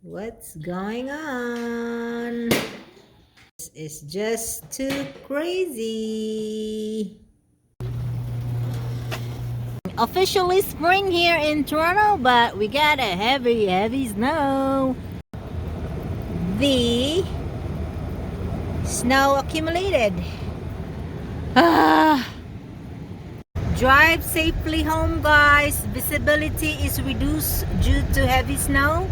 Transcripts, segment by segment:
What's going on? This is just too crazy. Officially spring here in Toronto, but we got a heavy snow. The snow accumulated. Ah. Drive safely home, guys. Visibility is reduced due to heavy snow.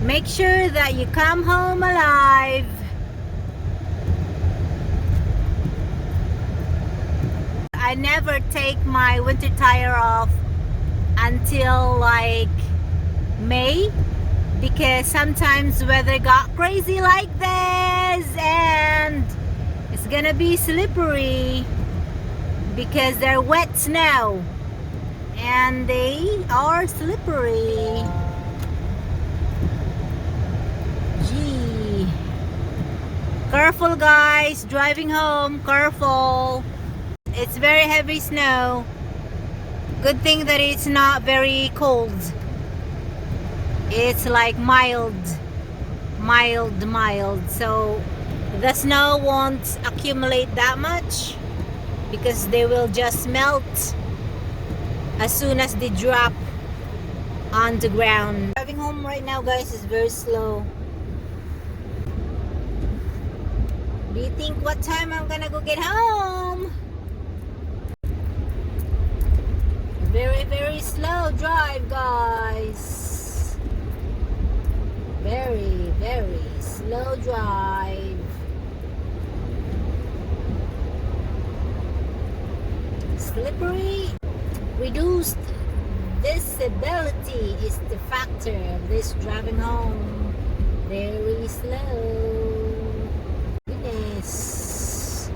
Make sure that you come home alive. I never take my winter tire off until like May, because sometimes weather got crazy like this and it's gonna be slippery because they're wet snow and they are slippery. Gee, careful guys, driving home, careful. It's very heavy snow. Good thing that it's not very cold. It's like mild, so the snow won't accumulate that much because they will just melt as soon as they drop on the ground. Driving home right now, guys, is very slow. Do you think what time I'm gonna go get home? Very slow drive, guys. Very slow drive. Slippery. Reduced visibility is the factor of this driving home. Very slow. Goodness.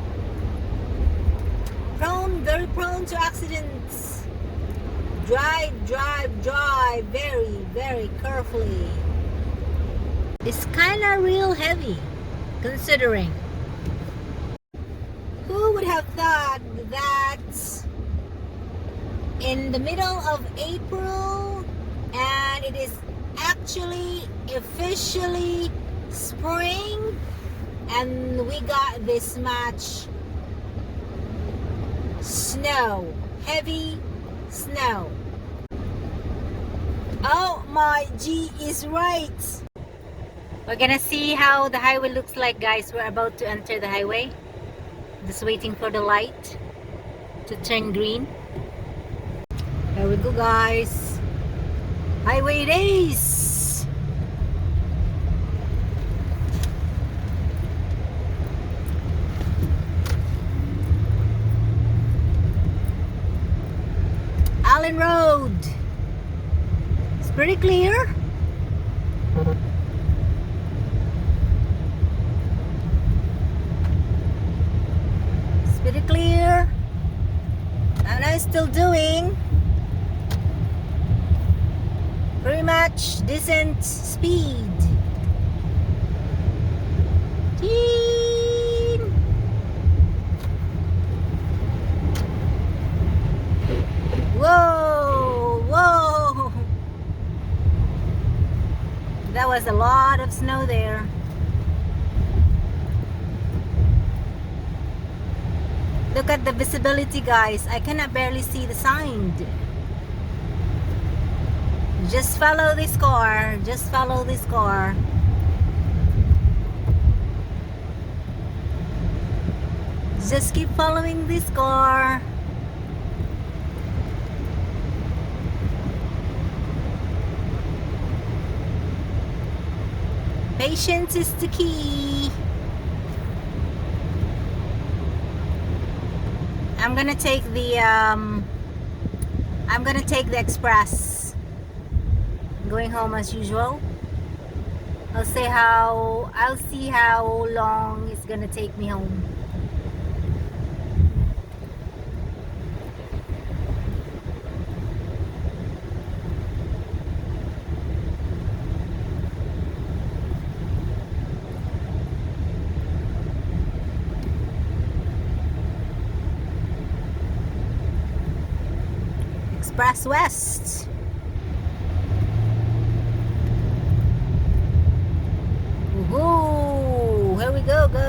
Very prone to accidents. Drive very carefully. It's kind of real heavy considering. Who would have thought that in the middle of April and it is actually officially spring and we got this much snow, heavy snow. Oh my G is right. We're gonna see how the highway looks like, guys. We're about to enter the highway. Just waiting for the light to turn green. Here we go, guys. Highway it is. Allen Road. It's pretty clear. It's pretty clear. And I'm still doing pretty much decent speed. Teen. Whoa. That was a lot of snow there. Look at the visibility, guys. I cannot barely see the sign. Just follow this car. Just follow this car. Just keep following this car. Patience is the key. I'm gonna take the express. Going home as usual. I'll see how long it's gonna take me home. Express West.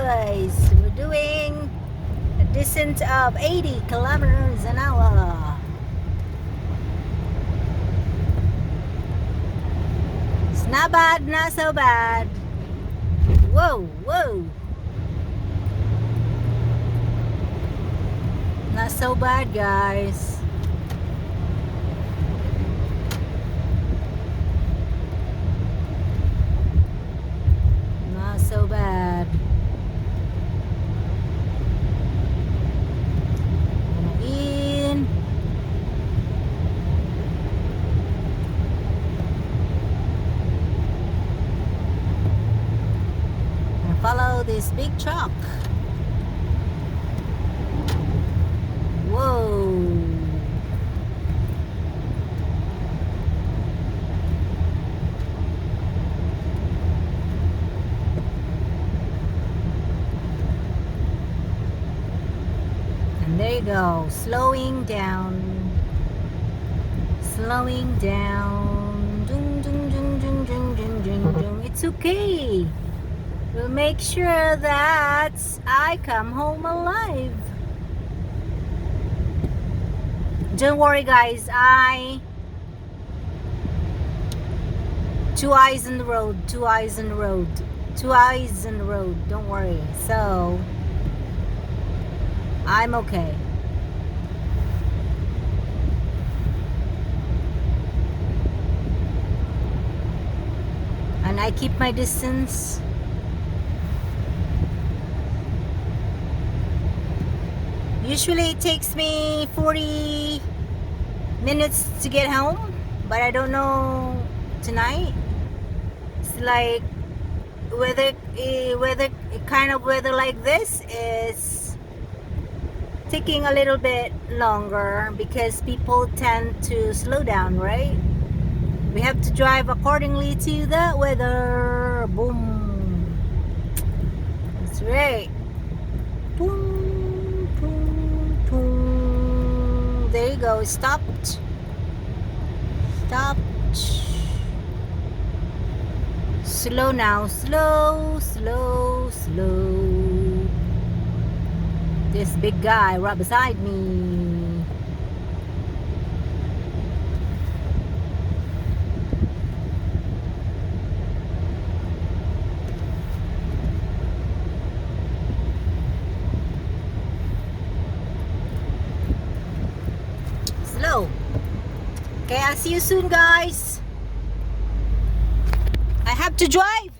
guys. We're doing a descent of 80 kilometers an hour. It's not bad, not so bad. Whoa, whoa. Not so bad, guys. Not so bad. In. And follow this big truck. Whoa. And there you go, slowing down. Slowing down. Dun, dun, dun, dun, dun, dun, dun, dun. It's okay. We'll make sure that I come home alive. Don't worry, guys. Two eyes on the road. Two eyes on the road. Two eyes on the road. Don't worry. So I'm okay. And I keep my distance. Usually it takes me 40 minutes to get home, but I don't know tonight. It's like weather kind of weather like this is taking a little bit longer because people tend to slow down, right? We have to drive accordingly to the weather. Boom. That's right. Boom, boom, boom. There you go. Stopped. Stopped. Slow now. Slow, slow, slow. This big guy right beside me. Slow. Okay, I'll see you soon, guys. I have to drive.